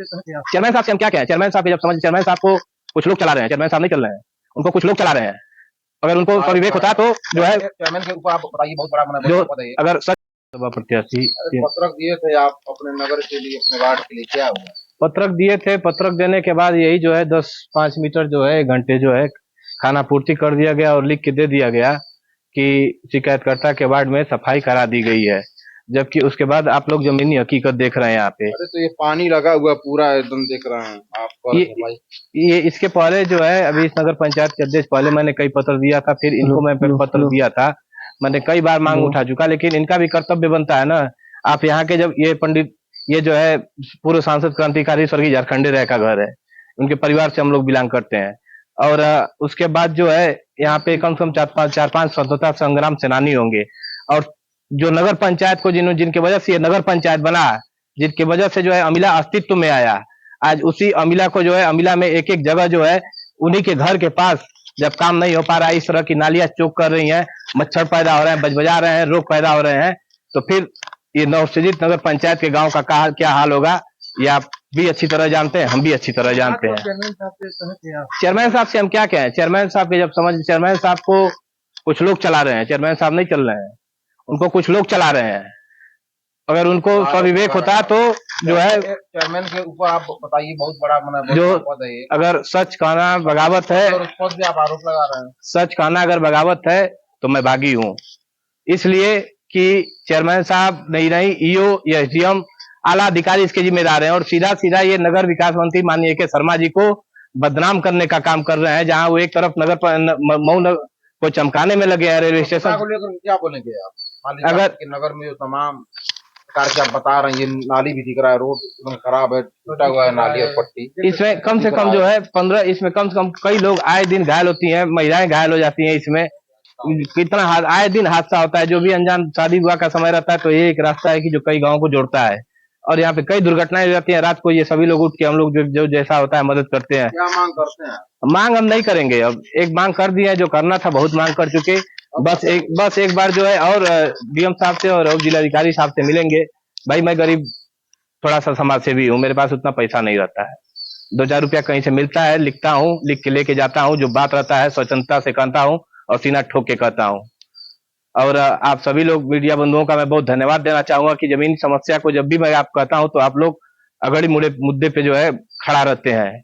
Chairman साहब से हम क्या कहें? चेयरमैन साहब के जब समझ चेयरमैन साहब को कुछ लोग चला रहे हैं, चेयरमैन साहब नहीं चल रहे हैं, उनको कुछ लोग चला रहे हैं। अगर उनको विवेक होता तो जो है चेयरमैन के ऊपर आप बताइए, बहुत बड़ा जो पद है ये। अगर सच सभा प्रत्याशी पत्रक दिए थे आप अपने नगर के लिए, अपने वार्ड के लिए, क्या हुआ? पत्रक दिए थे, पत्रक देने के बाद यही जो है 10-5 मीटर जो है 1 घंटे जो है खाना पूर्ति कर दिया गया और लिख के दे दिया गया कि शिकायतकर्ता के वार्ड में सफाई करा दी गई है, जबकि उसके बाद आप लोग जमीनी हकीकत देख रहे हैं यहाँ पे। अरे तो ये पानी लगा हुआ पूरा एकदम देख रहे हैं आप। ये इसके पहले जो है अभी इस नगर पंचायत के अध्यक्ष पहले मैंने कई पत्र दिया था, फिर इनको मैं पत्र दिया था, मैंने कई बार मांग उठा चुका, लेकिन इनका भी कर्तव्य बनता है ना। आप यहाँ के जब ये पंडित ये जो है पूर्व सांसद क्रांतिकारी स्वर्गीय झारखंडे राय का घर है, उनके परिवार से हम लोग बिलोंग करते हैं। और उसके बाद जो है यहाँ पे कम से कम 4-5 स्वतंत्रता संग्राम सेनानी होंगे, और जो नगर पंचायत को जिनके वजह से ये नगर पंचायत बना, जिनके वजह से जो है अमिला अस्तित्व में आया, आज उसी अमिला को जो है अमिला में एक एक जगह जो है उन्हीं के घर के पास जब काम नहीं हो पा रहा है, इस तरह की नालियां चौक कर रही हैं, मच्छर पैदा हो रहे हैं, बजबजा रहे हैं, रोग पैदा हो रहे हैं, तो फिर ये नवसृजित नगर पंचायत के गांव का क्या हाल होगा, ये आप भी अच्छी तरह जानते हैं, हम भी अच्छी तरह जानते हैं। चेयरमैन साहब से हम क्या कहें? चेयरमैन साहब के जब समझ चेयरमैन साहब को कुछ लोग चला रहे हैं, चेयरमैन साहब नहीं चल रहे हैं, उनको कुछ लोग चला रहे हैं। अगर उनको स्वविवेक होता तो जो है चेयरमैन के ऊपर आप बताइए, बहुत बड़ा जो पद है ये। अगर सच कहना बगावत है, और उस पद पे आप आरोप लगा रहे हैं। सच कहना अगर बगावत है तो मैं बागी हूँ, इसलिए कि चेयरमैन साहब नहीं ईओ या एसडीएम आला अधिकारी इसके जिम्मेदार हैं, और सीधा सीधा ये नगर विकास मंत्री माननीय के शर्मा जी को बदनाम करने का काम कर रहे हैं, जहां वो एक तरफ मऊ को चमकाने में लगे हैं रेलवे स्टेशन को लेकर क्या बोलेंगे आप? अगर नगर में जो तमाम प्रकार के आप बता रहे हैं, ये नाली भी दिख रहा है, रोड एकदम खराब है, टूटा हुआ है नाली और पट्टी, इसमें कम से कम जो है 15 इसमें कम से कम कई लोग आए दिन घायल होती हैं, महिलाएं घायल हो जाती हैं, इसमें कितना आए दिन हादसा होता है। जो भी अनजान शादी विवाह का समय रहता है तो ये एक रास्ता है कि जो कई गांवों को जोड़ता है, और यहाँ पे कई दुर्घटनाएं हो जाती हैं रात को, ये सभी लोग उठ के हम लोग जो जैसा होता है मदद करते हैं। क्या मांग करते हैं? मांग हम नहीं करेंगे, अब एक मांग कर दी है, जो करना था बहुत मांग कर चुके, बस एक बार जो है और डीएम साहब से और जिलाधिकारी साहब से मिलेंगे। भाई मैं गरीब थोड़ा सा समाज सेवी हूँ, मेरे पास उतना पैसा नहीं रहता है, 2-4 रुपया कहीं से मिलता है, लिखता हूँ, लिख के लेके जाता हूँ, जो बात रहता है स्वतंत्रता से कहता हूँ और सीना ठोक के कहता हूँ। और आप सभी लोग मीडिया बंधुओं का मैं बहुत धन्यवाद देना चाहूंगा कि जमीनी समस्या को जब भी मैं आप कहता हूँ तो आप लोग अगड़ी मुड़े मुद्दे पे जो है खड़ा रहते हैं,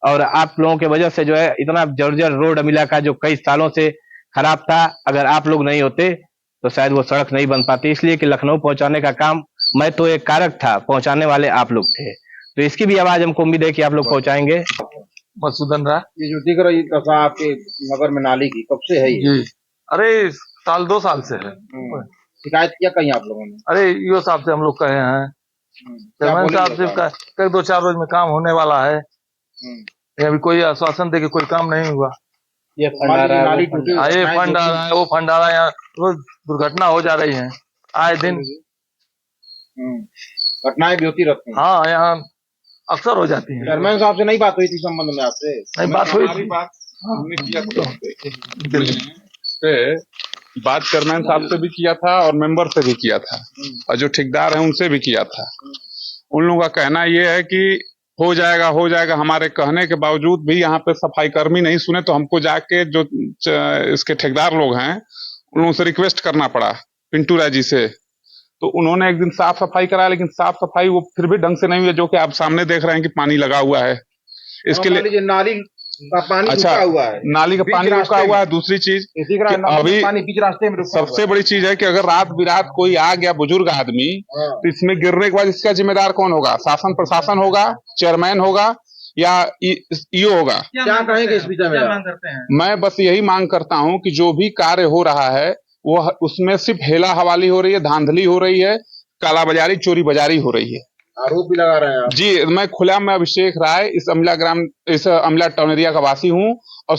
और आप लोगों के वजह से जो है इतना जर्जर रोड अमिला का जो कई सालों से खराब था, अगर आप लोग नहीं होते तो शायद वो सड़क नहीं बन पाती, इसलिए कि लखनऊ पहुंचाने का काम मैं तो एक कारक था, पहुंचाने वाले आप लोग थे, तो इसकी भी आवाज हमको उम्मीद है कि आप लोग पहुंचाएंगे। मधुसूदन राय। ये जो दिख रही दशा आपके नगर में नाली की, कब से है ये? अरे 2 साल से है। शिकायत किया कहीं आप लोगों ने? अरे ईओ साहब से हम लोग कहे हैं, चेयरमैन साहब से 2-4 रोज में काम होने वाला है, अभी कोई आश्वासन दे के कोई काम नहीं हुआ। ये फंड आ रहा है, ये फंड आ रहा है, वो फंड आ रहा है, यहाँ रोज दुर्घटना हो जा रही है आए दिन। घटनाएं भी होती रहती हैं। हाँ, यहाँ अक्सर हो जाती है। चेयरमैन साहब से नहीं बात हुई थी संबंध में आपसे? नहीं, बात हुई थी। बात चेयरमैन साहब से भी किया था और मेंबर से भी किया था, और जो ठेकेदार हैं उनसे भी किया था। उन लोगों का कहना यह है कि हो जाएगा, हमारे कहने के बावजूद भी यहाँ पे सफाई कर्मी नहीं सुने, तो हमको जाके जो इसके ठेकेदार लोग हैं उन लोगों से रिक्वेस्ट करना पड़ा, पिंटू राय जी से। तो उन्होंने एक दिन साफ सफाई कराया, लेकिन साफ सफाई वो फिर भी ढंग से नहीं हुई, जो कि आप सामने देख रहे हैं कि पानी लगा हुआ है। इसके लिए नाली का पानी रुका हुआ है, नाली का पानी रुका हुआ है। दूसरी चीज अभी पानी बीच रास्ते में रुका सबसे बड़ी चीज है कि अगर रात बिरात कोई आ गया बुजुर्ग आदमी, तो इसमें गिरने के बाद इसका जिम्मेदार कौन होगा? शासन प्रशासन होगा, चेयरमैन होगा या ईओ होगा? क्या कहेंगे इस विषय में? मैं बस यही मांग करता हूं कि जो भी कार्य हो रहा है वो उसमें सिर्फ हेला हवाली हो रही है, धांधली हो रही है, कालाबाजारी चोरी बाजारी हो रही है। आरोप भी लगा रहे हैं आप? जी, मैं खुला में अभिषेक राय इस अमला टाउन एरिया का वासी हूँ, और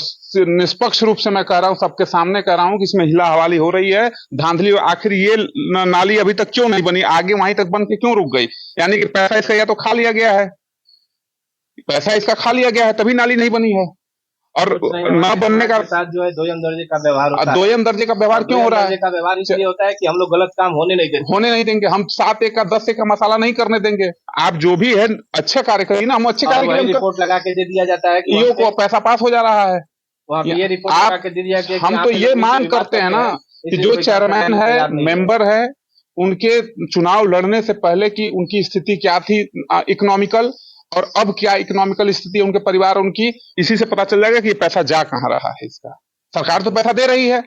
निष्पक्ष रूप से मैं कह रहा हूँ, सबके सामने कह रहा हूँ कि इसमें हिला हवाली हो रही है, धांधली। आखिर ये नाली अभी तक क्यों नहीं बनी? आगे वहीं तक बन के क्यों रुक गई? यानी कि पैसा इसका या तो खा लिया गया है, पैसा इसका खा लिया गया है, तभी नाली नहीं बनी है। और न बनने का साथ जो है दोयम दर्जे का व्यवहार होता है। दोयम दर्जे का व्यवहार क्यों हो रहा है? दर्जे का व्यवहार इसलिए होता है कि हम लोग गलत काम होने नहीं देते। होने नहीं देंगे। हम 7 एक का 10 एक का मसाला नहीं करने देंगे। आप जो भी है अच्छे कार्य करिए ना, हम अच्छे कार्य के लिए रिपोर्ट लगा के दे दिया जाता है कि ईओ को पैसा पास हो जा रहा है। वहाँ पे ये रिपोर्ट लगा के दे दिया कि हम तो ये मांग करते हैं ना कि जो चेयरमैन है, मेंबर है, उनके चुनाव लड़ने से पहले की उनकी स्थिति क्या थी इकोनॉमिकल, और अब क्या इकोनॉमिकल स्थिति है उनके परिवार उनकी, इसी से पता चल जाएगा कि ये पैसा जा कहां रहा है इसका। सरकार तो पैसा दे रही है,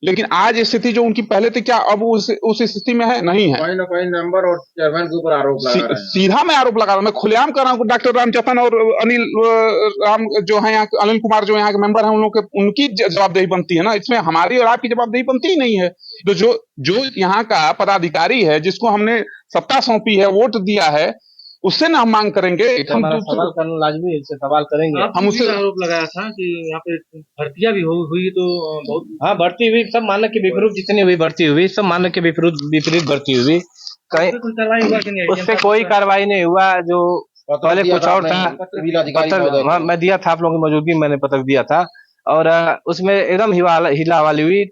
लेकिन आज स्थिति जो उनकी पहले थी, क्या अब उस स्थिति में है? नहीं है। कोई ना कोई मेंबर और चेयरमैन के ऊपर आरोप लगा रहे हैं। सीधा मैं आरोप लगा रहा हूं, मैं खुलेआम कर रहा हूं। डॉक्टर रामचंद्रन और अनिल राम जो है यहाँ, अनिल कुमार जो यहाँ के मेंबर हैं, उन लोग उनकी जवाबदेही बनती है ना, इसमें हमारी और आपकी जवाबदेही बनती ही नहीं है। तो जो यहाँ का पदाधिकारी है, जिसको हमने सत्ता सौंपी है, वोट दिया है, उससे ना हम मांग करेंगे। हम सवाल करना लाजमी है, इससे सवाल करेंगे। हम उससे आरोप लगाया था कि यहाँ पे भर्तियां भी हुई तो बहुत, हाँ भर्ती हुई, सब मानक के विपरीत जितनी हुई भर्ती हुई, सब मानक के विपरीत भर्ती हुई। कहीं उस पर कोई कार्रवाई नहीं हुआ। जो पहले कुछ और था, पत्र मैं दिया था, आप लोगों की मौजूदगी में मैंने पत्र दिया था, और उसमें एकदम हिला हवाली हुई।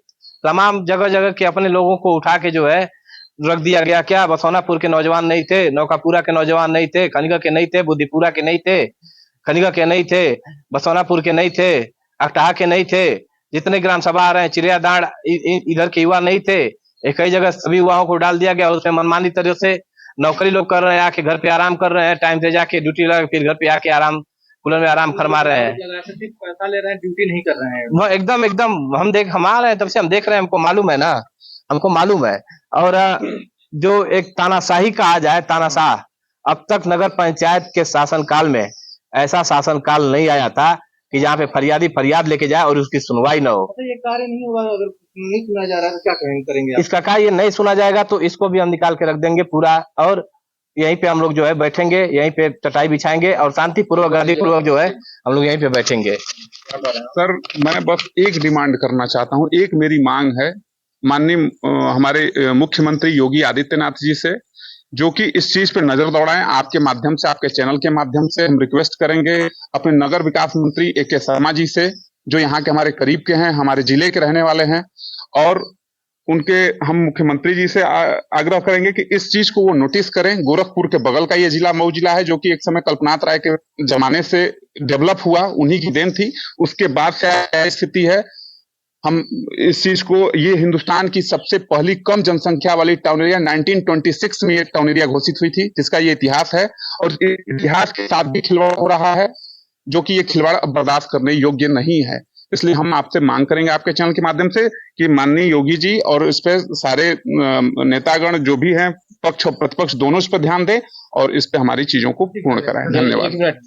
तमाम जगह जगह के अपने लोगों को उठा के जो है रख दिया गया। क्या बसौनापुर के नौजवान नहीं थे, नौकापुरा के नौजवान नहीं थे, खनिगा के नहीं थे, बुद्धिपुरा के नहीं थे, खनिगा के नहीं थे, बसौनापुर के नहीं थे, अकटाहा के नहीं थे, जितने ग्राम सभा आ रहे हैं, चिड़ियादाड़ इधर के युवा नहीं थे। कई जगह सभी युवाओं को डाल दिया गया, उसमें मनमानी तरह से नौकरी लोग कर रहे हैं, आके घर पे आराम कर रहे हैं, टाइम से जाके ड्यूटी लगा फिर घर पे आके आराम कूलर में आराम फरमा रहे हैं, पैसा ले रहे हैं, ड्यूटी नहीं कर रहे हैं। वो एकदम हम आ रहे हैं, तब से हम देख रहे हैं, हमको मालूम है ना, हमको मालूम है। और जो एक तानाशाही कहा जाए, तानाशाह, अब तक नगर पंचायत के शासनकाल में ऐसा शासनकाल नहीं आया था कि जहाँ पे फरियादी फरियाद लेके जाए और उसकी सुनवाई न हो। ये कार्य नहीं हुआ, अगर नहीं सुना जा रहा है तो क्या करेंगे? इसका कार्य ये नहीं सुना जाएगा तो इसको भी हम निकाल के रख देंगे पूरा, और यहीं पे हम लोग जो है बैठेंगे, यहीं पे चटाई बिछाएंगे और शांतिपूर्वक गांधीपूर्वक जो है हम लोग यहीं पे बैठेंगे। सर, मैं बस एक डिमांड करना चाहता हूँ, एक मेरी मांग है माननीय हमारे मुख्यमंत्री योगी आदित्यनाथ जी से, जो कि इस चीज पे नजर दौड़ाएं। आपके माध्यम से, आपके चैनल के माध्यम से हम रिक्वेस्ट करेंगे अपने नगर विकास मंत्री AK शर्मा जी से, जो यहाँ के हमारे करीब के हैं, हमारे जिले के रहने वाले हैं, और हम मुख्यमंत्री जी से आग्रह करेंगे कि इस चीज को वो नोटिस करें। गोरखपुर के बगल का ये जिला मऊ जिला है, जो कि एक समय कल्पनाथ राय के जमाने से डेवलप हुआ, उन्हीं की देन थी। उसके बाद से स्थिति है, हम इस चीज को, ये हिंदुस्तान की सबसे पहली कम जनसंख्या वाली टाउन एरिया 1926 में ये टाउन एरिया घोषित हुई थी, जिसका ये इतिहास है, और इतिहास के साथ भी खिलवाड़ हो रहा है, जो कि ये खिलवाड़ बर्दाश्त करने योग्य नहीं है। इसलिए हम आपसे मांग करेंगे आपके चैनल के माध्यम से कि माननीय योगी जी और इस पे सारे नेतागण जो भी हैं, पक्ष और प्रतिपक्ष दोनों इस पर ध्यान दें और इस पे हमारी चीजों को पूर्ण कराएं। धन्यवाद।